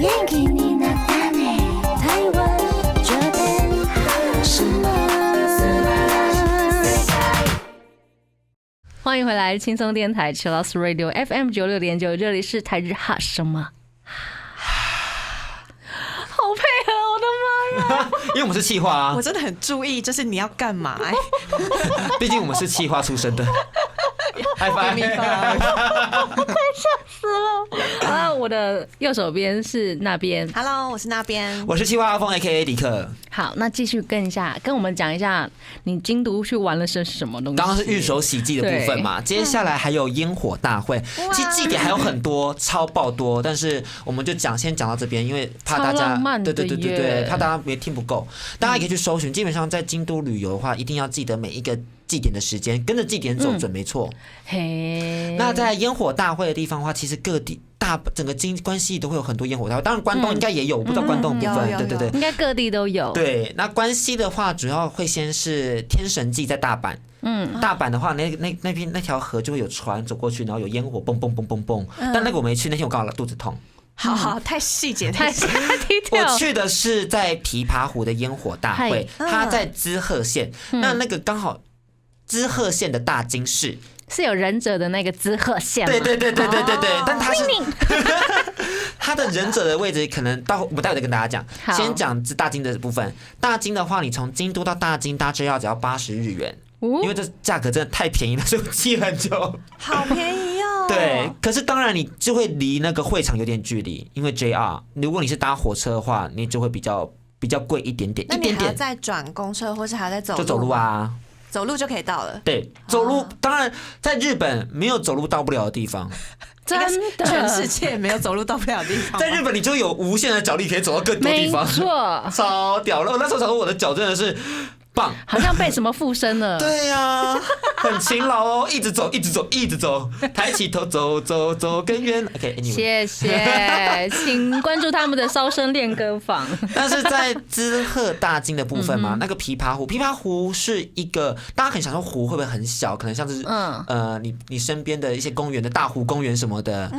元気になったね台湾这边什么欢迎回来，轻松电台 Chillus Radio FM 96.9，这里是台日哈什么？好配合，我的妈呀！因为我们是企划啊，我真的很注意，就是你要干嘛、欸？毕竟我们是企划出身的。嗨翻，快笑死了！啊，我的右手边是那边。Hello， 我是那边。我是企划阿峰 ，A.K.A. 迪克。好，那继续跟我们讲一下，你京都去玩了些什么东西？刚刚是御手洗祭的部分嘛，接下来还有烟火大会。其实祭典还有很多，超爆多，但是我们就先讲到这边，因为怕大家对，怕大家没听不够，大家也可以去搜寻。基本上在京都旅游的话，一定要记得每一个祭典的时间，跟着祭典走准没错。嘿，那在烟火大会的地方的话，其实各地整个关西都会有很多烟火大会，当然关东应该也有，我不知道关东的部分，对，应该各地都有。对，那关西的话，主要会先是天神祭在大阪。大阪的话，那条河就会有船走过去，然后有烟火蹦蹦蹦蹦蹦。但那个我没去，那天我刚好肚子痛。好，太细节，太我去的是在琵琶湖的烟火大会，它在滋贺县。那个刚好滋贺县的大津市是有忍者的那个滋贺县吗？对，但它是它的忍者的位置可能我们待会再跟大家讲。先讲大津的部分。大津的话，你从京都到大津搭JR只要80日元。因为这价格真的太便宜了，所以我记很久。好便宜哦。对，可是当然你就会离那个会场有点距离，因为 JR 如果你是搭火车的话，你就会比较贵一点点。那你还要再转公车，或是还要再走路？就走路啊。走路就可以到了。对，走路当然在日本没有走路到不了的地方。真的，全世界没有走路到不了的地方。在日本你就有无限的脚力可以走到更多地方。没错，超屌了！我那时候想说我的脚真的是。棒，好像被什么附身了。对呀，很勤劳哦，一直走，抬起头走更远。OK，anyway，谢谢，请关注他们的烧声练歌坊。但是在滋贺大津的部分嘛，那个琵琶湖是一个大家可能想说湖会不会很小，可能像是你身边的一些公园的大湖公园什么的。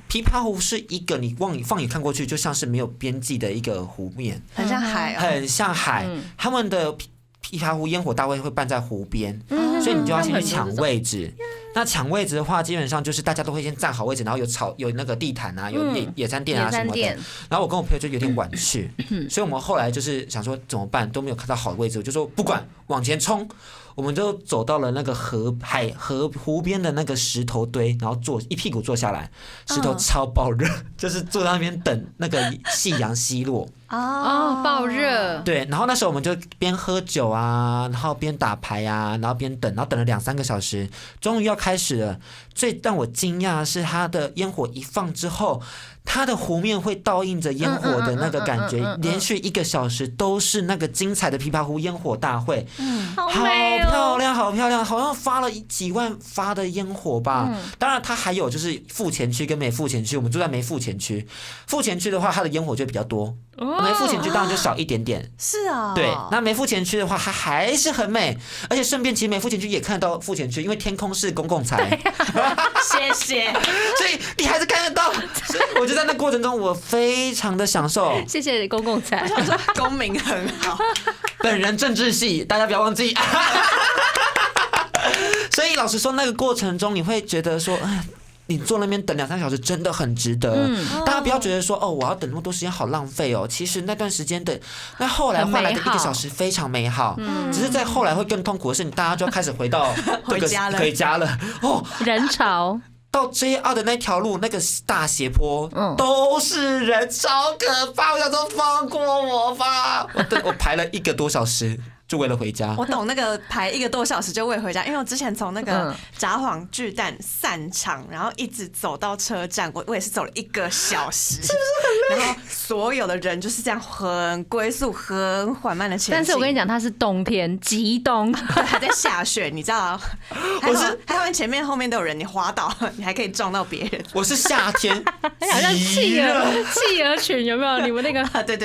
琵琶湖是一个你放眼看过去就像是没有边际的一个湖面，很像海，很像海。他们的琵琶湖烟火大会会办在湖边，所以你就要先去抢位置。那抢位置的话，基本上就是大家都会先站好位置，然后有那个地毯啊，有野餐垫啊什么的。然后我跟我朋友就有点晚去，所以我们后来就是想说怎么办，都没有看到好的位置，我就说不管，往前冲。我们就走到了那个湖边的那个石头堆，然后一屁股坐下来，石头超爆热，就是坐在那边等那个夕阳西落。爆热。对，然后那时候我们就边喝酒啊，然后边打牌啊，然后边等，然后等了2-3个小时，终于要开始了。最让我惊讶的是，它的烟火一放之后，它的湖面会倒映着烟火的那个感觉，连续1个小时都是那个精彩的琵琶湖烟火大会。好美哦，好漂亮，好像发了几万发的烟火吧。当然，它还有就是付钱区跟没付钱区，我们住在没付钱区。付钱区的话，它的烟火就比较多。没付钱区当然就少一点点。是啊。对，那没付钱区的话，它还是很美，而且顺便其实没付钱区也看得到付钱区，因为天空是公共财。谢谢。所以你还是看得到。所以我就在那过程中，我非常的享受。谢谢公共财。我想说公民很好。本人政治系，大家不要忘记。所以老实说，那个过程中你会觉得说，你坐那边等2-3小时真的很值得。大家不要觉得说我要等那么多时间好浪费哦。其实那段时间的那后来换来的1个小时非常美好。只是在后来会更痛苦的是，大家就要开始回到回家了人潮。到 JR 的那条路，那个大斜坡，都是人，超可怕！我想说放过我吧。我排了1个多小时，就为了回家。我懂那个排1个多小时就为了回家，因为我之前从那个札幌巨蛋散场，然后一直走到车站，我也是走了1个小时，是不是很累？然后所有的人就是这样很龟速、很缓慢的前进。但是我跟你讲，它是冬天，极冬，还在下雪，你知道？还有前面后面都有人，你滑倒，你还可以撞到别人。我是夏天，好像企鹅群有没有？你们那个对，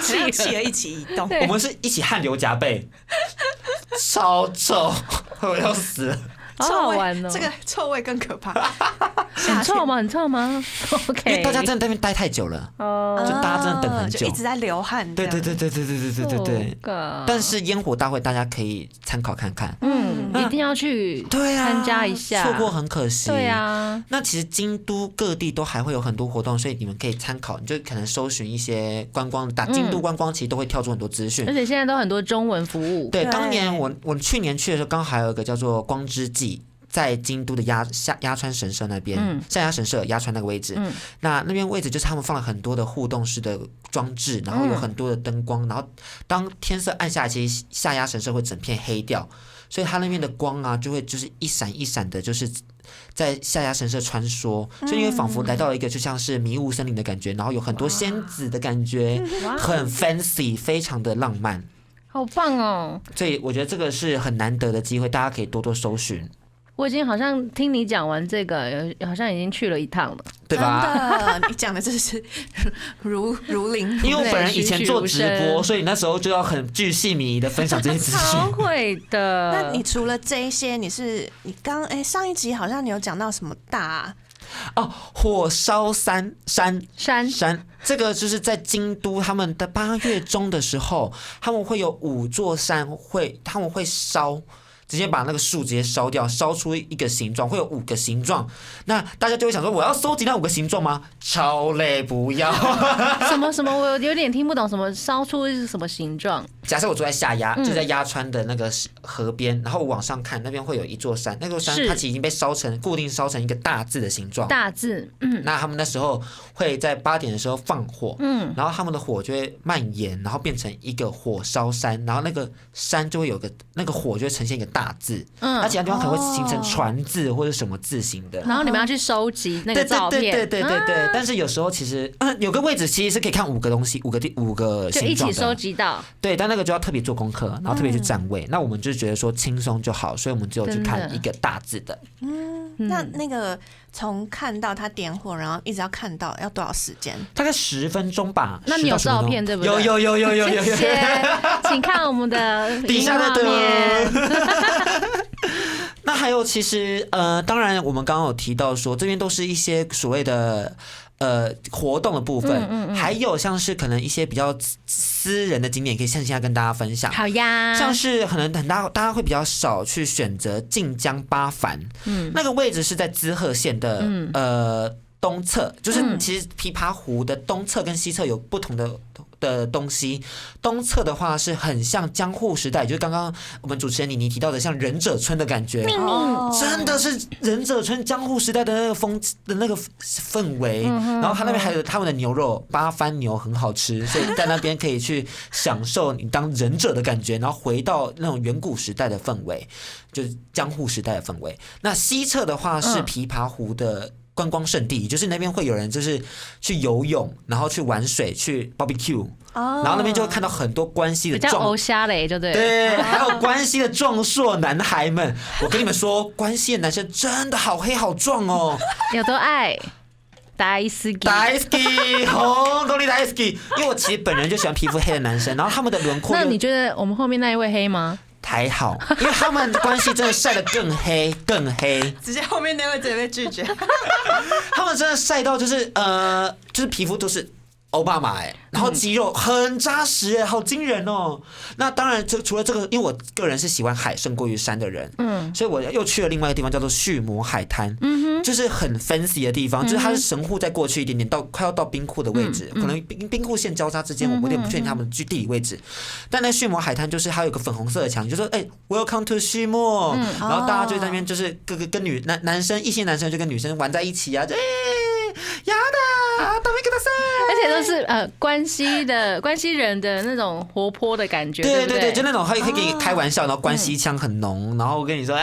企鹅一起移动，我们是一起汗流浃背，超臭，我要死了。好好玩哦。这个臭味更可怕。很臭吗？很臭吗？OK，因为大家真的在那边待太久了，哦，就大家真的等很久，就一直在流汗。对对对对对对对对对。但是烟火大会大家可以参考看看，一定要去参加一下，错过很可惜。对啊，那其实京都各地都还会有很多活动，所以你们可以参考，你就可能搜寻一些观光，打京都观光，其实都会跳出很多资讯。而且现在都很多中文服务。对，当年我去年去的时候，刚好还有一个叫做光之祭。在京都的鸭川神社那边，下鸭神社鸭川那个位置，那边位置就是他们放了很多的互动式的装置，然后有很多的灯光，然后当天色暗下来，其实下鸭神社会整片黑掉，所以它那边的光啊，就会就是一闪一闪的，就是在下鸭神社穿梭，所以你会仿佛来到了一个就像是迷雾森林的感觉，然后有很多仙子的感觉，很 fancy， 非常的浪漫，好棒哦！所以我觉得这个是很难得的机会，大家可以多多搜寻。我已经好像听你讲完这个，好像已经去了一趟了，对吧？真的，你讲的真是如临。因为我本人以前做直播，所以那时候就要很巨细靡遗的分享这些资讯。超会的。那你除了这一些，你上一集好像你有讲到什么大？哦，火烧山，这个就是在京都，他们的8月中的时候，他们会有5座山他们会烧。直接把那个树直接烧掉，烧出一个形状，会有5个形状。那大家就会想说，我要收集那5个形状吗？超累，不要。什么？我有点听不懂，什么烧出什么形状？假设我住在下鸭，就在鸭川的那个河边，然后我往上看，那边会有一座山，那座山它其实已经被固定烧成一个大字的形状。大字，那他们那时候会在8点的时候放火，然后他们的火就会蔓延，然后变成一个火烧山，然后那个山就会有那个火就会呈现一个大字，那其他地方可能会形成船字或者什么字形的。然后你们要去收集那个照片，对。但是有时候其实有个位置其实是可以看5个东西，5个形状的，就一起收集到。对，但那个就要特别做功课，然后特别去站位。那我们就觉得说轻松就好，所以我们只有去看一个大字的。那个从看到他点火，然后一直要看到要多少时间？大概10分钟吧。那你有照片对不对？有。谢谢，请看我们的底下的灯。那还有，其实当然我们刚刚有提到说，这边都是一些所谓的活动的部分，还有像是可能一些比较私人的景点，可以现在跟大家分享。好呀，像是可能大家会比较少去选择近江八幡，那个位置是在滋贺县的东侧，就是其实琵琶湖的东侧跟西侧有不同的东西。东侧的话是很像江户时代，就是刚刚我们主持人妮提到的像忍者村的感觉，真的是忍者村江户时代的那个那个氛围。然后他那边还有他们的牛肉八幡牛很好吃，所以在那边可以去享受你当忍者的感觉，然后回到那种远古时代的氛围，就是江户时代的氛围。那西侧的话是琵琶湖的观光胜地，就是那边会有人就是去游泳，然后去玩水，去 barbecue，然后那边就会看到很多关西的比较欧虾嘞，就对。对，还有关西的壮硕男孩们。我跟你们说，关西的男生真的好黑好壮哦，有多爱。大好き，红豆里大好き。因为我其实本人就喜欢皮肤黑的男生，然后他们的轮廓。那你觉得我们后面那一位黑吗？还好，因为他们的关系真的晒得更黑，更黑。直接后面那位直接被拒绝。他们真的晒到就是皮肤都是欧巴马然后肌肉很扎实好惊人哦。那当然，除了这个，因为我个人是喜欢海胜过于山的人，所以我又去了另外一个地方，叫做旭摩海滩，就是很 fancy 的地方，就是它是神户再过去一点点，快要到冰库的位置，可能冰库线交叉之间，我有点不确定他们地理位置。但那旭摩海滩就是它有个粉红色的墙，就说Welcome to 旭摩，然后大家就在那边就是跟男生异性男生就跟女生玩在一起啊，呀的，大妹给他塞。而且都是关西人的那种活泼的感觉，对，就那种可以跟你开玩笑，然后关西腔很浓，然后跟你说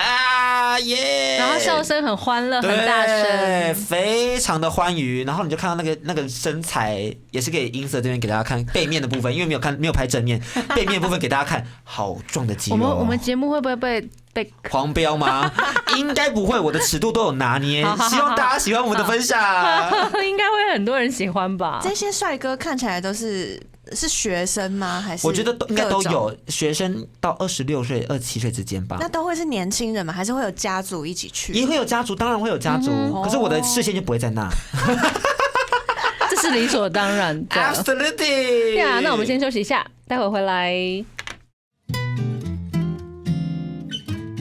耶，然后笑声很欢乐，很大声，非常的欢愉。然后你就看到那个身材，也是给音色这边给大家看背面的部分，因为没有拍正面，背面部分给大家看好壮的肌肉。我们节目会不会被被黄标吗？应该不会，我的尺度都有拿捏。好希望大家喜欢我们的分享。应该会很多人喜欢吧？这些帅哥看起来都是学生吗？还是我觉得应该都各种？有，学生到26岁、27岁之间吧。那都会是年轻人吗？还是会有家族一起去？也会有家族，当然会有家族，可是我的视线就不会在那。这是理所当然的。Absolutely。对啊，那我们先休息一下，待会回来。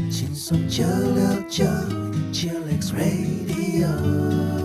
轻松969 Chillax Radio。